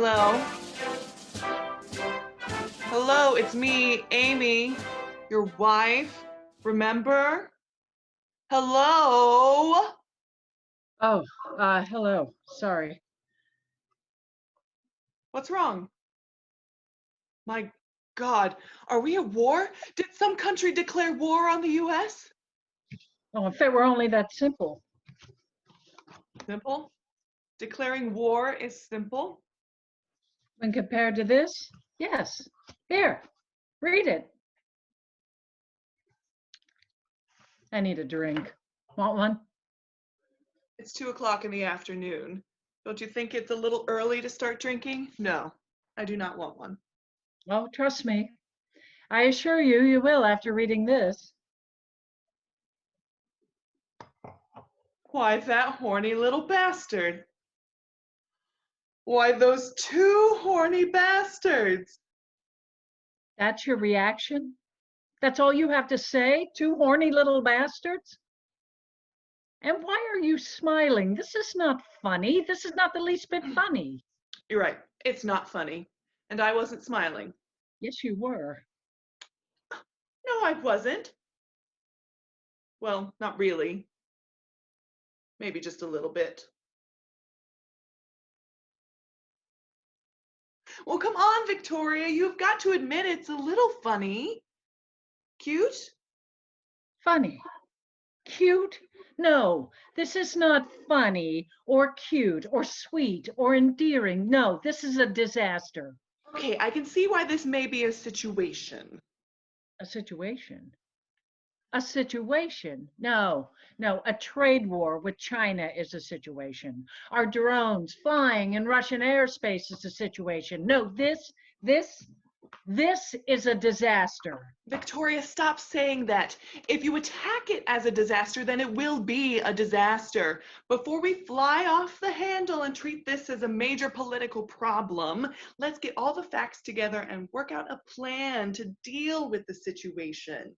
Hello. Hello, it's me, Amy, your wife. Remember? Hello? Oh, hello. Sorry. What's wrong? My God, are we at war? Did some country declare war on the US? Oh, if it were only that simple. Simple? Declaring war is simple? When compared to this, yes. Here, read it. I need a drink. Want one? It's 2 o'clock in the afternoon. Don't you think it's a little early to start drinking? No, I do not want one. Oh, trust me. I assure you, you will after reading this. Why, that horny little bastard. Why, those two horny bastards. That's your reaction? That's all you have to say? Two horny little bastards? And why are you smiling? This is not funny. This is not the least bit funny. You're right. It's not funny. And I wasn't smiling. Yes, you were. No, I wasn't. Well, not really. Maybe just a little bit. Well, come on, Victoria. You've got to admit it's a little funny. Cute? Funny. Cute? No, this is not funny or cute or sweet or endearing. No, this is a disaster. Okay, I can see why this may be a situation. A situation? A situation? No, no, a trade war with China is a situation. Our drones flying in Russian airspace is a situation. No, this is a disaster. Victoria, stop saying that. If you attack it as a disaster, then it will be a disaster. Before we fly off the handle and treat this as a major political problem, let's get all the facts together and work out a plan to deal with the situation.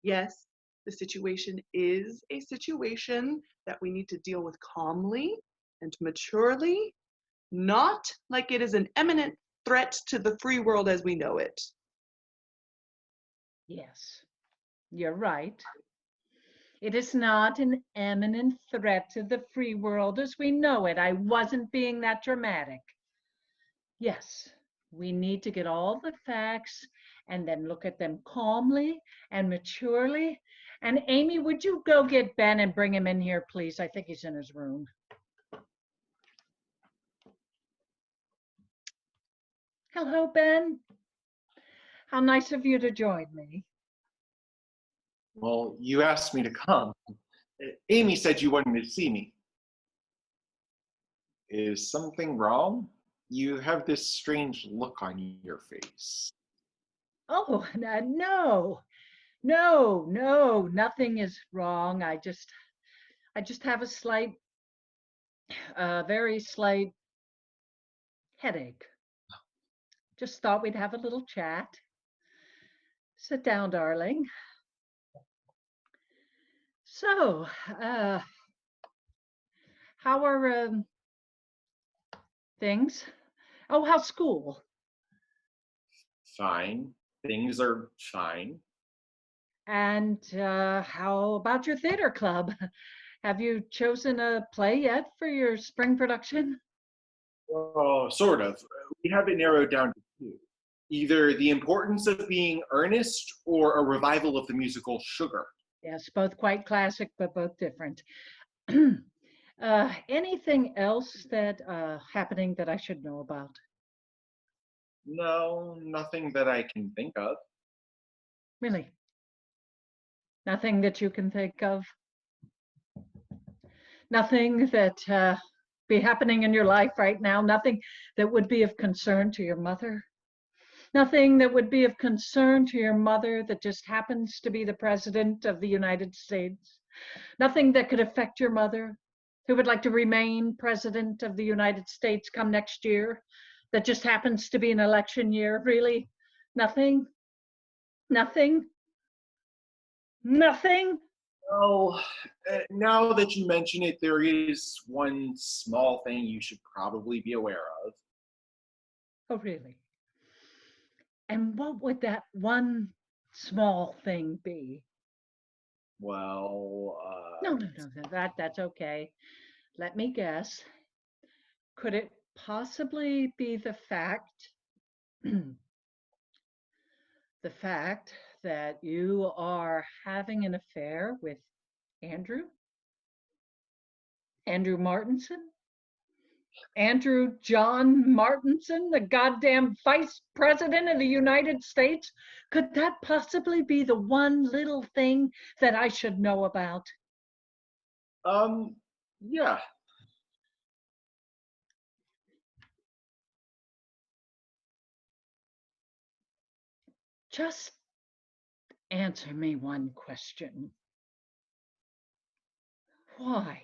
Yes, the situation is a situation that we need to deal with calmly and maturely, not like it is an imminent threat to the free world as we know it. Yes, you're right. It is not an imminent threat to the free world as we know it. I wasn't being that dramatic. Yes, we need to get all the facts and then look at them calmly and maturely. And Amy, would you go get Ben and bring him in here, please? I think he's in his room. Hello, Ben. How nice of you to join me. Well, you asked me to come. Amy said you wanted to see me. Is something wrong? You have this strange look on your face. Oh, no, no, nothing is wrong. I just have a slight, very slight headache. Just thought we'd have a little chat. Sit down, darling. So, how are things? Oh, how's school? Fine. Things are fine. And how about your theater club? Have you chosen a play yet for your spring production? Oh, sort of. We have it narrowed down to two. Either the importance of being earnest or a revival of the musical Sugar. Yes, both quite classic, but both different. Anything else that happening that I should know about? No, nothing that I can think of. Really? Nothing that you can think of? Nothing that be happening in your life right now? Nothing that would be of concern to your mother? Nothing that would be of concern to your mother that just happens to be the president of the United States? Nothing that could affect your mother, who would like to remain president of the United States come next year, that just happens to be an election year? Really? Nothing? Nothing? Nothing? Oh, now that you mention it, there is one small thing you should probably be aware of. Oh, really? And what would that one small thing be? Well, No, no, no, no, that's okay. Let me guess. Could it possibly be the fact, the fact that you are having an affair with Andrew? Andrew Martinson? Andrew John Martinson, the goddamn vice president of the United States? Could that possibly be the one little thing that I should know about? yeah. Just answer me one question. Why?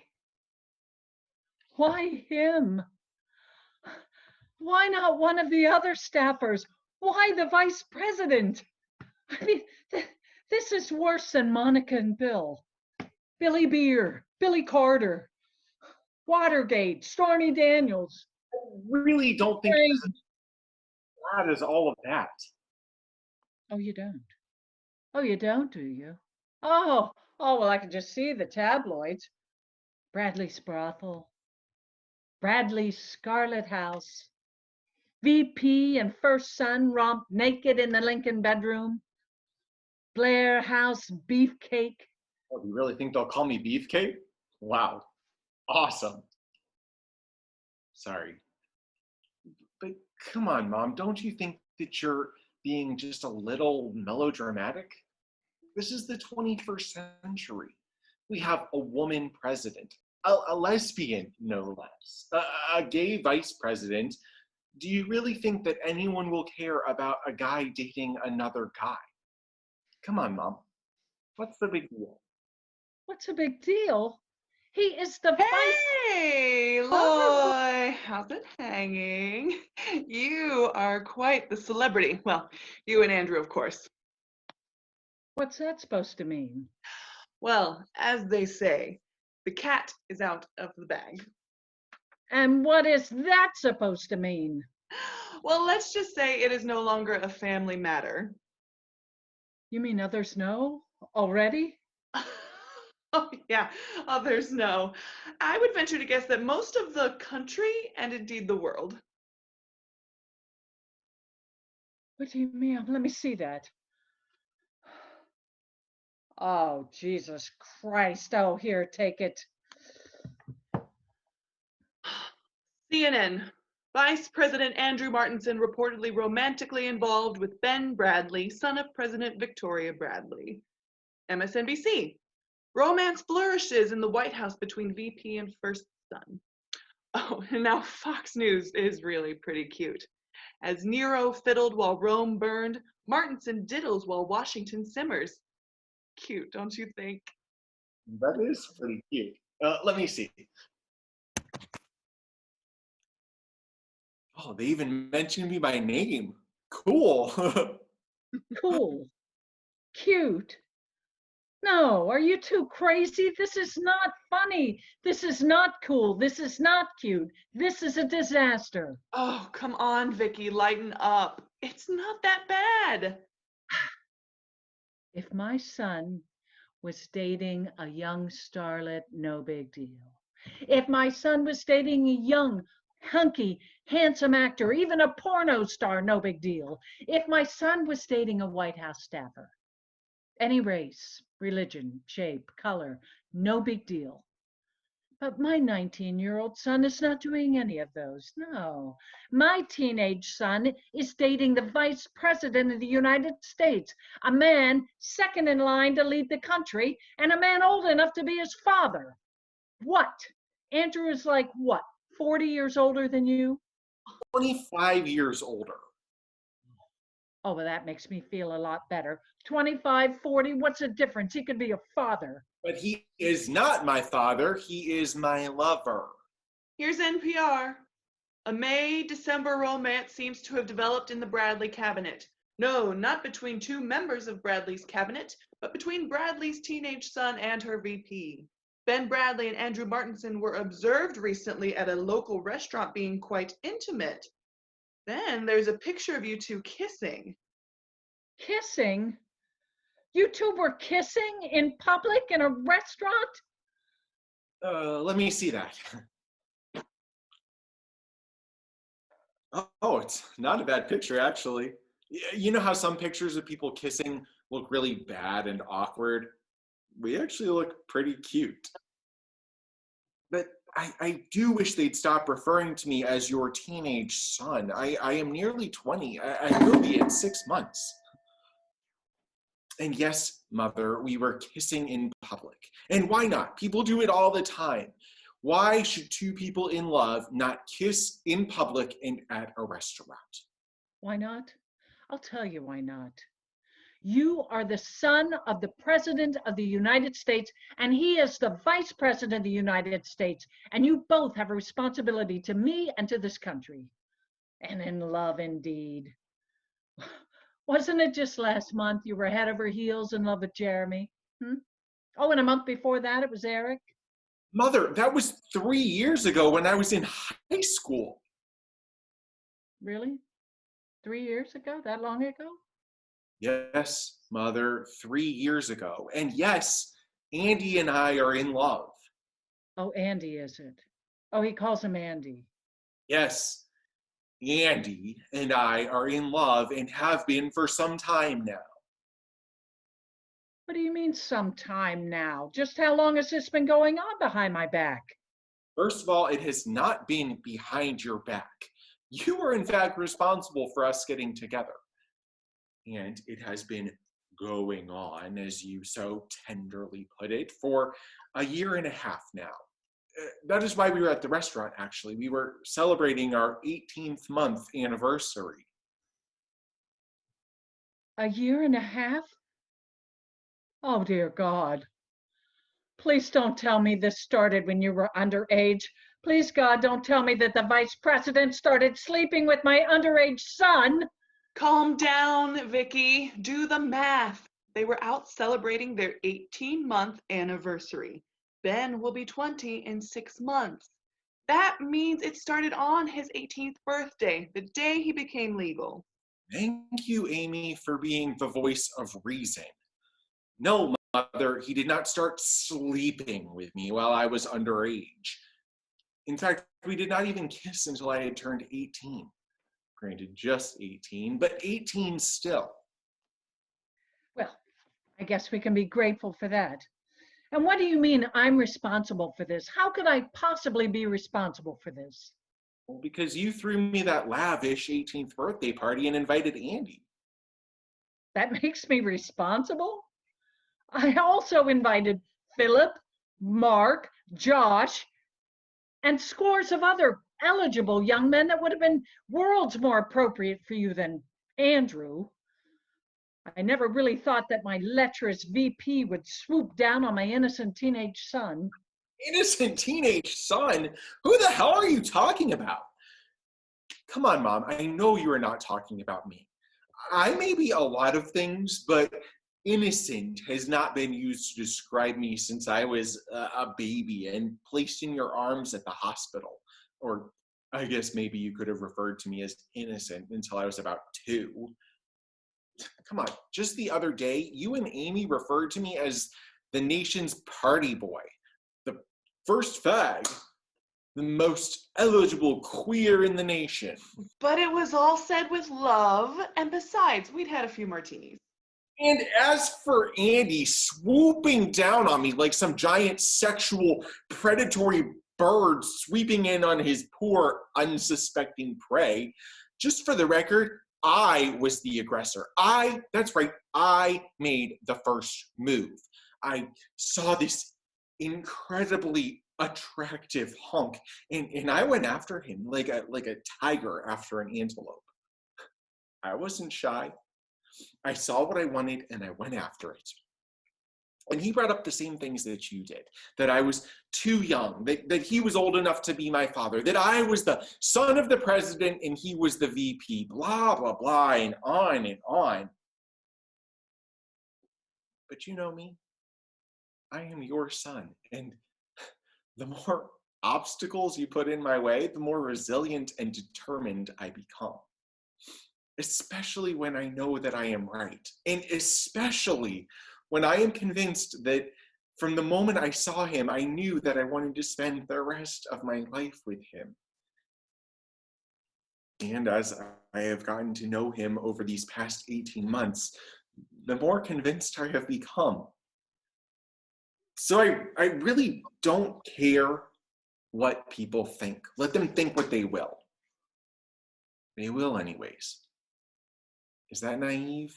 Why him? Why not one of the other staffers? Why the vice president? I mean, this is worse than Monica and Bill. Billy Beer, Billy Carter, Watergate, Stormy Daniels. I really don't think it's as bad as all of that. Oh, you don't? Oh, you don't, do you? Oh, well, I can just see the tabloids. Bradley's brothel, Bradley's Scarlet House, VP and first son romp naked in the Lincoln bedroom, Blair House beefcake. Oh, do you really think they'll call me Beefcake? Wow. Awesome. Sorry. But come on, Mom, don't you think that you're being just a little melodramatic? This is the 21st century. We have a woman president, a lesbian, no less, a gay vice president. Do you really think that anyone will care about a guy dating another guy? Come on, Mom. What's the big deal? What's a big deal? He is the vice. Hey, Loy, how's it hanging? You are quite the celebrity. Well, you and Andrew, of course. What's that supposed to mean? Well, as they say, the cat is out of the bag. And what is that supposed to mean? Well, let's just say it is no longer a family matter. You mean others know already? Oh, yeah, others know. I would venture to guess that most of the country and indeed the world. What do you mean? Let me see that. Oh, Jesus Christ. Oh, here, take it. CNN. Vice President Andrew Martinson reportedly romantically involved with Ben Bradley, son of President Victoria Bradley. MSNBC. Romance flourishes in the White House between VP and first son. Oh, and now Fox News is really pretty cute. As Nero fiddled while Rome burned, Martinson diddles while Washington simmers. Cute, don't you think? That is pretty cute. Let me see. Oh, they even mentioned me by name. Cool. Cool. Cute. No, are you too crazy? This is not funny. This is not cool. This is not cute. This is a disaster. Oh, come on, Vicky, lighten up. It's not that bad. If my son was dating a young starlet, no big deal. If my son was dating a young, hunky, handsome actor, even a porno star, no big deal. If my son was dating a White House staffer, any race, religion, shape, color, no big deal. But my 19-year-old son is not doing any of those. No. My teenage son is dating the vice president of the United States, a man second in line to lead the country, and a man old enough to be his father. What? Andrew is like, what, 40 years older than you? 25 years older. Oh, well, that makes me feel a lot better. 25, 40, what's the difference? He could be a father. But he is not my father. He is my lover. Here's NPR. A May-December romance seems to have developed in the Bradley cabinet. No, not between two members of Bradley's cabinet, but between Bradley's teenage son and her VP. Ben Bradley and Andrew Martinson were observed recently at a local restaurant being quite intimate. Then there's a picture of you two kissing. Kissing? You two were kissing in public in a restaurant? Let me see that. Oh, it's not a bad picture, actually. You know how some pictures of people kissing look really bad and awkward? We actually look pretty cute. But I do wish they'd stop referring to me as your teenage son. I am nearly 20. I will be in 6 months. And yes, mother, we were kissing in public. And why not? People do it all the time. Why should two people in love not kiss in public and at a restaurant? Why not? I'll tell you why not. You are the son of the President of the United States, and he is the Vice President of the United States. And you both have a responsibility to me and to this country. And in love, indeed. Wasn't it just last month you were head over heels in love with Jeremy? Oh, and a month before that, it was Eric? Mother, that was 3 years ago when I was in high school. Really? 3 years ago? That long ago? Yes, mother, 3 years ago. And yes, Andy and I are in love. Oh, Andy, is it? Oh, he calls him Andy. Yes, Andy and I are in love and have been for some time now. What do you mean some time now? Just how long has this been going on behind my back? First of all, it has not been behind your back. You were in fact responsible for us getting together. And it has been going on, as you so tenderly put it, for a year and a half now. That is why we were at the restaurant, actually. We were celebrating our 18th month anniversary. A year and a half? Oh, dear God. Please don't tell me this started when you were underage. Please, God, don't tell me that the Vice President started sleeping with my underage son. Calm down, Vicky. Do the math. They were out celebrating their 18-month anniversary. Ben will be 20 in 6 months. That means it started on his 18th birthday, the day he became legal. Thank you, Amy, for being the voice of reason. No, mother, he did not start sleeping with me while I was underage. In fact, we did not even kiss until I had turned 18. Granted, just 18, but 18 still. Well, I guess we can be grateful for that. And what do you mean I'm responsible for this? How could I possibly be responsible for this? Well, because you threw me that lavish 18th birthday party and invited Andy. That makes me responsible? I also invited Philip, Mark, Josh, and scores of other eligible young men that would have been worlds more appropriate for you than Andrew. I never really thought that my lecherous VP would swoop down on my innocent teenage son. Innocent teenage son? Who the hell are you talking about? Come on, Mom. I know you are not talking about me. I may be a lot of things, but innocent has not been used to describe me since I was a baby and placed in your arms at the hospital. Or I guess maybe you could have referred to me as innocent until I was about 2. Come on, just the other day, you and Amy referred to me as the nation's party boy, the first fag, the most eligible queer in the nation. But it was all said with love, and besides, we'd had a few martinis. And as for Andy swooping down on me like some giant sexual predatory bird sweeping in on his poor unsuspecting prey, just for the record, I was the aggressor. That's right, I made the first move. I saw this incredibly attractive hunk, and I went after him like a tiger after an antelope. I wasn't shy. I saw what I wanted and I went after it. And he brought up the same things that you did, that I was too young, that he was old enough to be my father, that I was the son of the president and he was the VP, blah, blah, blah, and on and on. But you know me, I am your son. And the more obstacles you put in my way, the more resilient and determined I become. especially when I know that I am right. And especially when I am convinced that from the moment I saw him, I knew that I wanted to spend the rest of my life with him. And as I have gotten to know him over these past 18 months, the more convinced I have become. So I really don't care what people think. Let them think what they will. They will anyways. Is that naive?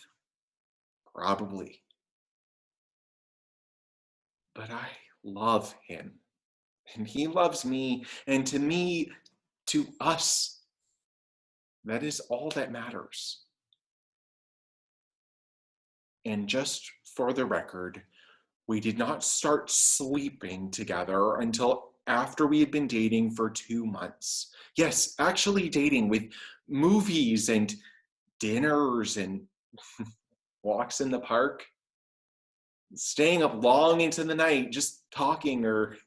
Probably. But I love him. And he loves me. And to me, to us, that is all that matters. And just for the record, we did not start sleeping together until after we had been dating for 2 months. Yes, actually dating with movies and dinners and walks in the park, staying up long into the night, just talking or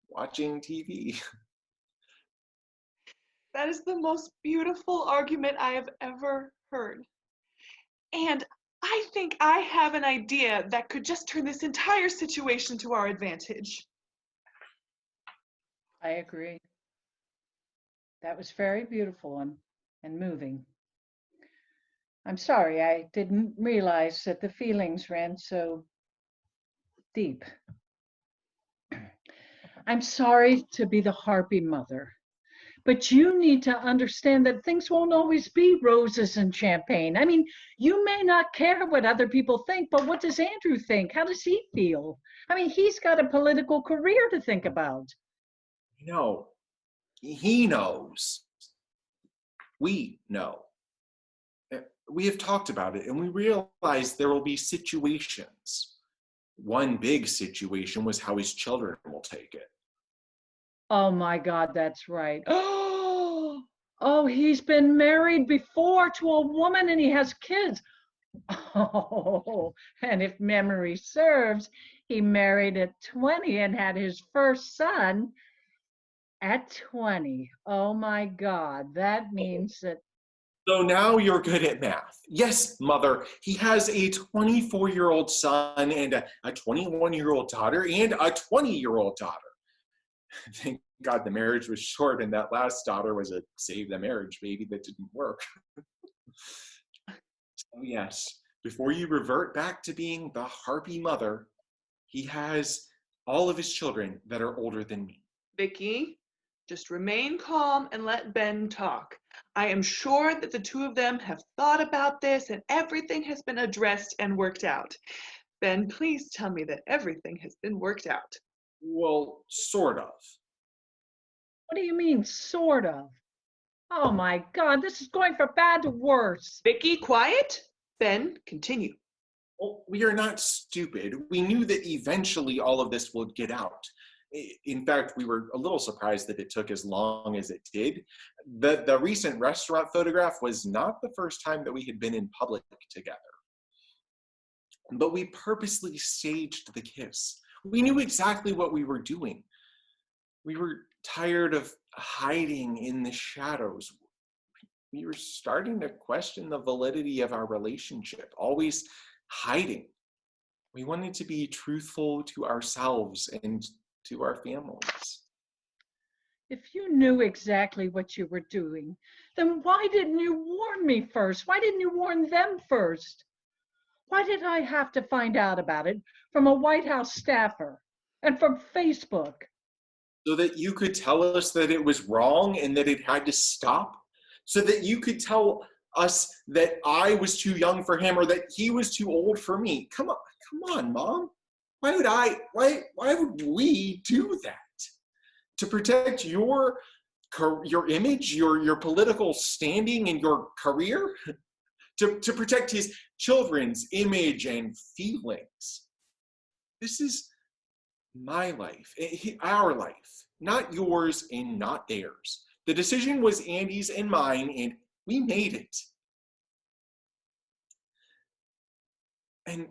watching TV. That is the most beautiful argument I have ever heard. And I think I have an idea that could just turn this entire situation to our advantage. I agree. That was very beautiful and moving. I'm sorry, I didn't realize that the feelings ran so deep. I'm sorry to be the harpy mother, but you need to understand that things won't always be roses and champagne. I mean, you may not care what other people think, but what does Andrew think? How does he feel? I mean, he's got a political career to think about. No, he knows. We know. We have talked about it, and we realize there will be situations. One big situation was how his children will take it. Oh my God, that's right. Oh, he's been married before to a woman and he has kids. Oh, and if memory serves, he married at 20 and had his first son at 20. Oh my God, that means that. So now you're good at math. Yes, mother, he has a 24-year-old son and a 21-year-old daughter and a 20-year-old daughter. Thank God the marriage was short and that last daughter was a save the marriage baby that didn't work. So yes, before you revert back to being the harpy mother, he has all of his children that are older than me. Vicky, just remain calm and let Ben talk. I am sure that the two of them have thought about this and everything has been addressed and worked out. Ben, please tell me that everything has been worked out. Well, sort of. What do you mean, sort of? Oh my God, this is going from bad to worse. Vicky, quiet. Ben, continue. Well, we are not stupid. We knew that eventually all of this would get out. In fact, we were a little surprised that it took as long as it did. The recent restaurant photograph was not the first time that we had been in public together. But we purposely staged the kiss. We knew exactly what we were doing. We were tired of hiding in the shadows. We were starting to question the validity of our relationship, always hiding. We wanted to be truthful to ourselves and to our families. If you knew exactly what you were doing, then why didn't you warn me first? Why didn't you warn them first? Why did I have to find out about it from a White House staffer and from Facebook? So that you could tell us that it was wrong and that it had to stop? So that you could tell us that I was too young for him or that he was too old for me? Come on, Mom. Why would we do that? To protect your image, your political standing, and your career? To protect his children's image and feelings? This is my life, our life, not yours and not theirs. The decision was Andy's and mine, and we made it. And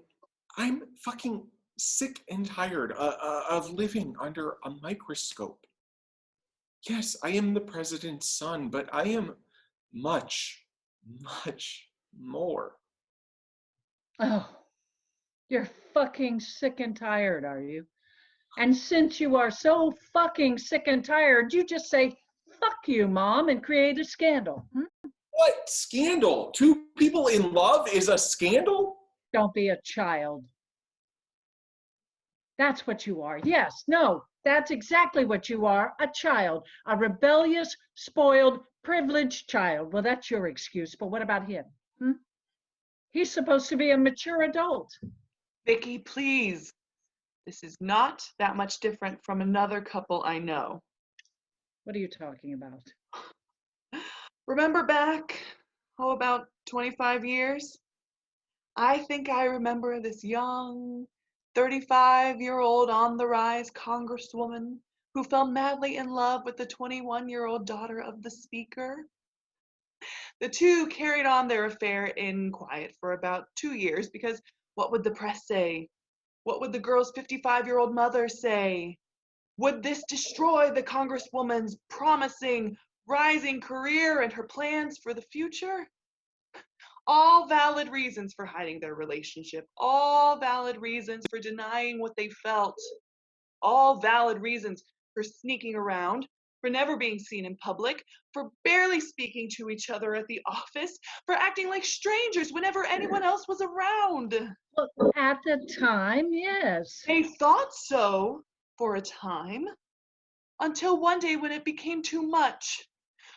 I'm fucking sick and tired of living under a microscope. Yes, I am the president's son, but I am much, much more. Oh, you're fucking sick and tired, are you? And since you are so fucking sick and tired, you just say, fuck you, Mom, and create a scandal. What scandal? Two people in love is a scandal? Don't be a child. That's what you are. Yes, no, that's exactly what you are, a child, a rebellious, spoiled, privileged child. Well, that's your excuse, but what about him? He's supposed to be a mature adult. Vicky, please. This is not that much different from another couple I know. What are you talking about? Remember back, about 25 years? I think I remember this young, 35-year-old on the rise congresswoman who fell madly in love with the 21-year-old daughter of the speaker. The two carried on their affair in quiet for about 2 years because what would the press say? What would the girl's 55-year-old mother say? Would this destroy the congresswoman's promising, rising career and her plans for the future? All valid reasons for hiding their relationship, all valid reasons for denying what they felt, all valid reasons for sneaking around, for never being seen in public, for barely speaking to each other at the office, for acting like strangers whenever anyone else was around. Well, at the time, yes. They thought so for a time, until one day when it became too much.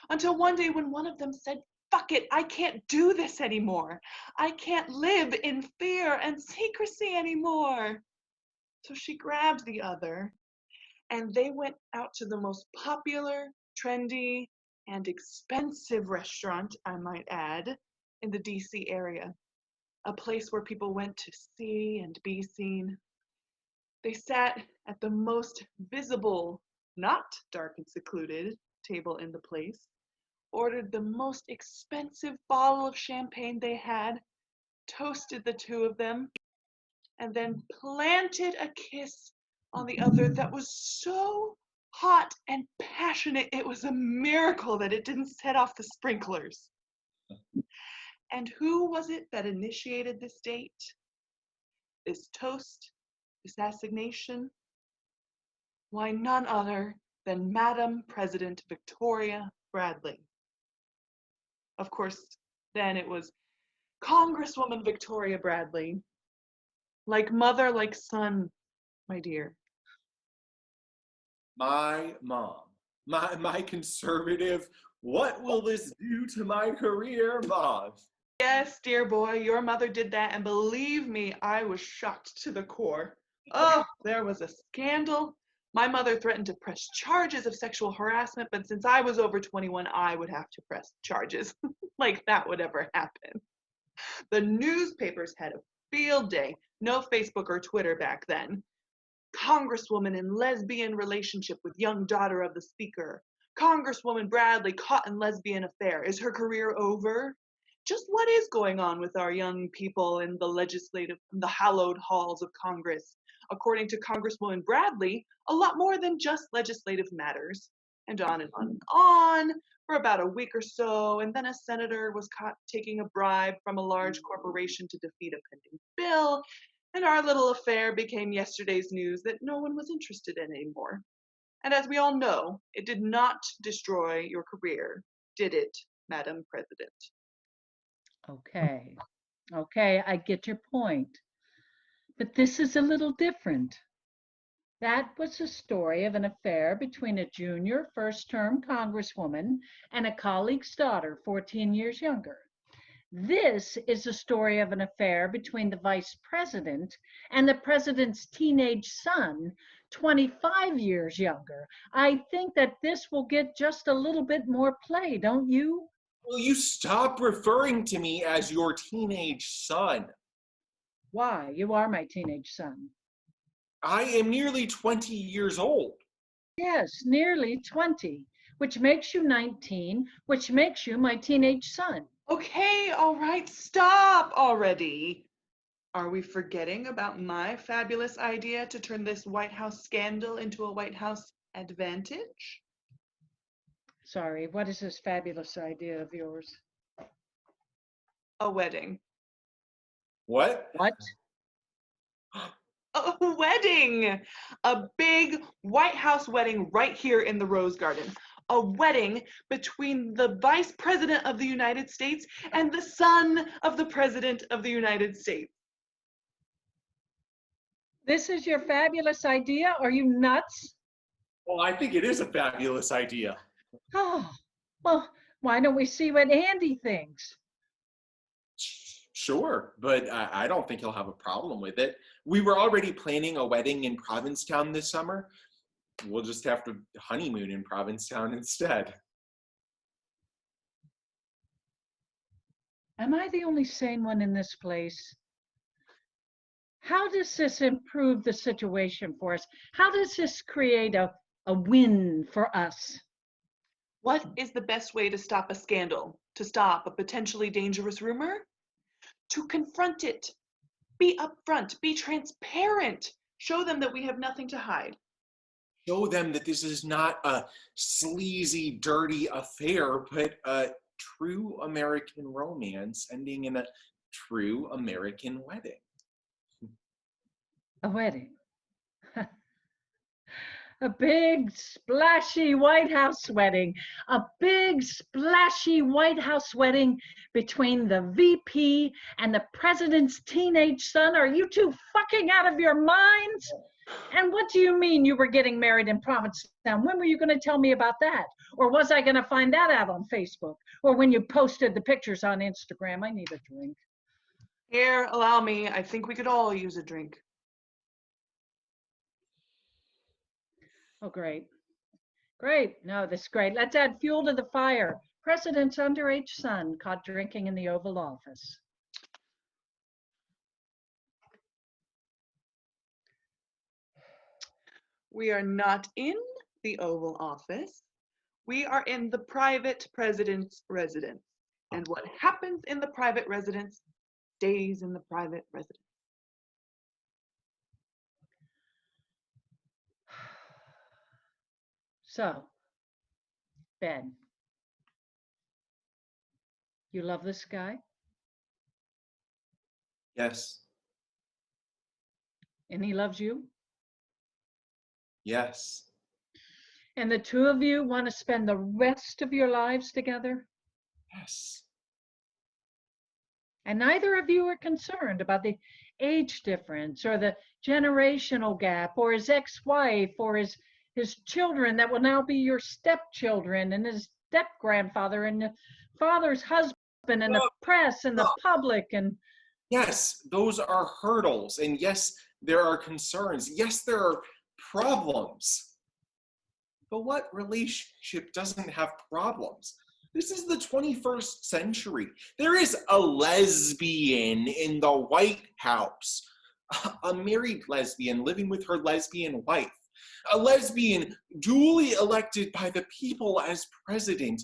Until one day when one of them said, fuck it, I can't do this anymore. I can't live in fear and secrecy anymore. So she grabbed the other, and they went out to the most popular, trendy, and expensive restaurant, I might add, in the DC area. A place where people went to see and be seen. They sat at the most visible, not dark and secluded, table in the place, ordered the most expensive bottle of champagne they had, toasted the two of them, and then planted a kiss on the other that was so hot and passionate, it was a miracle that it didn't set off the sprinklers. And who was it that initiated this date? This toast? This assignation? Why, none other than Madam President Victoria Bradley. Of course, then it was Congresswoman Victoria Bradley. Like mother, like son, my dear. My mom, my conservative, what will this do to my career, mom? Yes, dear boy, your mother did that, and believe me, I was shocked to the core. Oh, there was a scandal. My mother threatened to press charges of sexual harassment, but since I was over 21, I would have to press charges. Like that would ever happen. The newspapers had a field day. No Facebook or Twitter back then. Congresswoman in lesbian relationship with young daughter of the speaker. Congresswoman Bradley caught in lesbian affair. Is her career over? Just what is going on with our young people in the hallowed halls of Congress? According to Congresswoman Bradley, a lot more than just legislative matters. And on and on and on for about a week or so, and then a senator was caught taking a bribe from a large corporation to defeat a pending bill, and our little affair became yesterday's news that no one was interested in anymore. And as we all know, it did not destroy your career, did it, Madam President? Okay, I get your point. But this is a little different. That was the story of an affair between a junior first-term congresswoman and a colleague's daughter, 14 years younger. This is the story of an affair between the vice president and the president's teenage son, 25 years younger. I think that this will get just a little bit more play, don't you? Will you stop referring to me as your teenage son? Why? You are my teenage son. I am nearly 20 years old. Yes, nearly 20, which makes you 19, which makes you my teenage son. Okay, all right, stop already. Are we forgetting about my fabulous idea to turn this White House scandal into a White House advantage? Sorry, what is this fabulous idea of yours? A wedding. What? What? A wedding! A big White House wedding right here in the Rose Garden. A wedding between the Vice President of the United States and the son of the President of the United States. This is your fabulous idea? Are you nuts? Well, I think it is a fabulous idea. Oh, well, why don't we see what Andy thinks? Sure, but I don't think he'll have a problem with it. We were already planning a wedding in Provincetown this summer. We'll just have to honeymoon in Provincetown instead. Am I the only sane one in this place? How does this improve the situation for us? How does this create a win for us? What is the best way to stop a scandal? To stop a potentially dangerous rumor? To confront it. Be upfront. Be transparent. Show them that we have nothing to hide. Show them that this is not a sleazy, dirty affair, but a true American romance ending in a true American wedding. A wedding. A big splashy White House wedding. A big splashy White House wedding between the VP and the president's teenage son. Are you two fucking out of your minds? And what do you mean you were getting married in Provincetown? When were you going to tell me about that? Or was I going to find that out on Facebook? Or when you posted the pictures on Instagram? I need a drink. Here, allow me. I think we could all use a drink. Oh, great. Great. No, this is great. Let's add fuel to the fire. President's underage son caught drinking in the Oval Office. We are not in the Oval Office. We are in the private president's residence. And what happens in the private residence stays in the private residence. So, Ben, you love this guy? Yes, And he loves you? yes, And the two of you want to spend the rest of your lives together? yes. And neither of you are concerned about the age difference or the generational gap or his ex-wife or his children that will now be your stepchildren and his step-grandfather and the father's husband and the press and the public and... Yes, those are hurdles. And yes, there are concerns. Yes, there are problems. But what relationship doesn't have problems? This is the 21st century. There is a lesbian in the White House, a married lesbian living with her lesbian wife, a lesbian duly elected by the people as president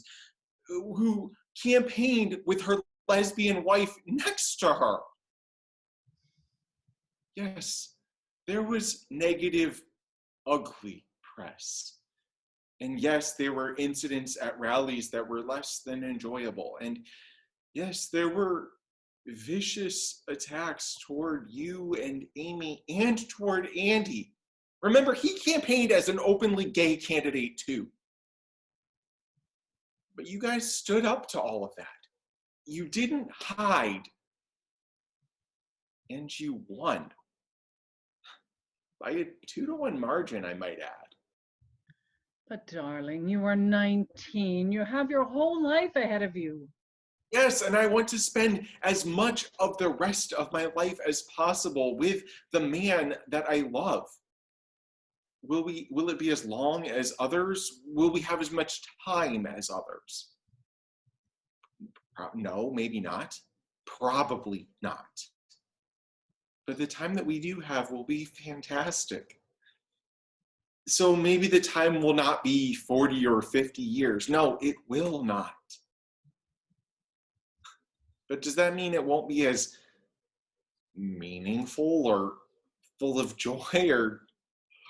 who campaigned with her lesbian wife next to her. Yes, there was negative, ugly press. And yes, there were incidents at rallies that were less than enjoyable. And yes, there were vicious attacks toward you and Amy and toward Andy. Remember, he campaigned as an openly gay candidate too. But you guys stood up to all of that. You didn't hide. And you won. By a 2-to-1 margin, I might add. But darling, you are 19. You have your whole life ahead of you. Yes, and I want to spend as much of the rest of my life as possible with the man that I love. Will it be as long as others? Will we have as much time as others? No, maybe not. Probably not. But the time that we do have will be fantastic. So maybe the time will not be 40 or 50 years. No, it will not. But does that mean it won't be as meaningful or full of joy or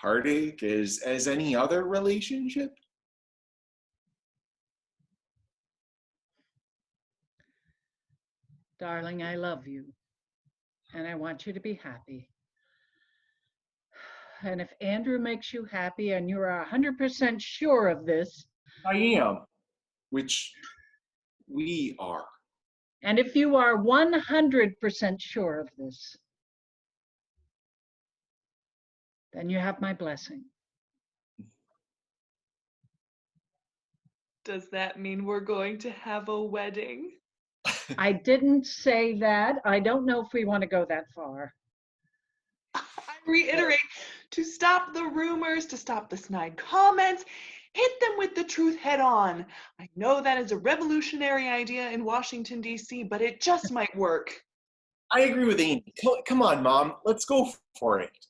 heartache as any other relationship? Darling, I love you, and I want you to be happy. And if Andrew makes you happy and you're 100% sure of this, I am, which we are. and if you are 100% sure of this, then you have my blessing. Does that mean we're going to have a wedding? I didn't say that. I don't know if we want to go that far. I reiterate, to stop the rumors, to stop the snide comments, hit them with the truth head on. I know that is a revolutionary idea in Washington, D.C., but it just might work. I agree with Amy. Come on, Mom. Let's go for it.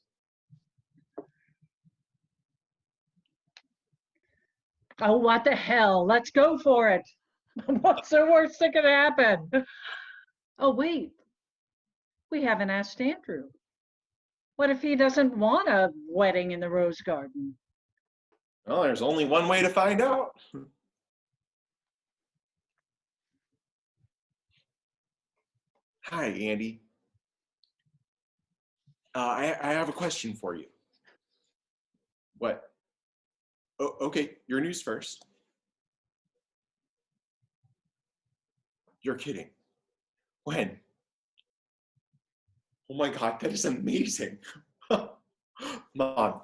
Oh, what the hell? Let's go for it. What's the worst that could happen? Oh, wait. We haven't asked Andrew. What if he doesn't want a wedding in the rose garden? Well, there's only one way to find out. Hi, Andy. I have a question for you. What? Oh, okay, your news first. You're kidding. When? Oh my God, that is amazing. Mom,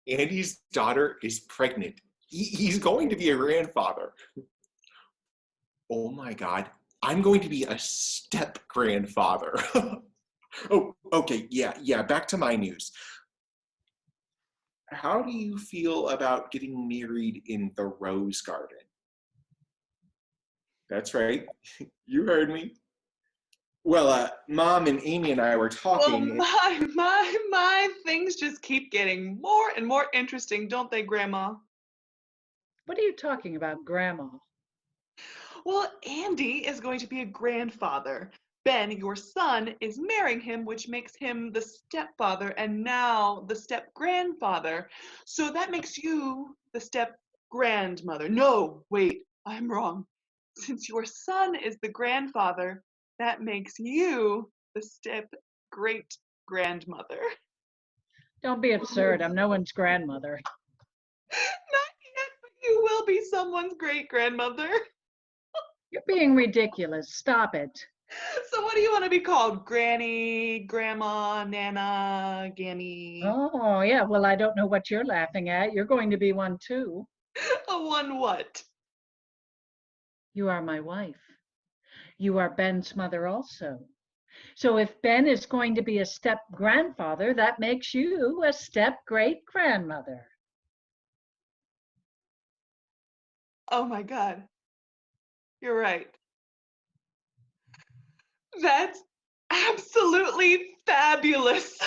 Andy's daughter is pregnant. He's going to be a grandfather. Oh my God, I'm going to be a step grandfather. Oh, okay, yeah, back to my news. How do you feel about getting married in the rose garden? That's right, you heard me. Well, Mom and Amy and I were Well, talking. my, things just keep getting more and more interesting, don't they, Grandma? What are you talking about, Grandma? Well, Andy is going to be a grandfather. Ben, your son, is marrying him, which makes him the stepfather and now the step grandfather. So that makes you the step grandmother. No, wait, I'm wrong. Since your son is the grandfather, that makes you the step great grandmother. Don't be absurd. I'm no one's grandmother. Not yet, but you will be someone's great grandmother. You're being ridiculous. Stop it. So what do you want to be called? Granny, Grandma, Nana, Gammy? Oh, yeah. Well, I don't know what you're laughing at. You're going to be one too. A one what? You are my wife. You are Ben's mother also. So if Ben is going to be a step grandfather, that makes you a step great grandmother. Oh my God. You're right. That's absolutely fabulous.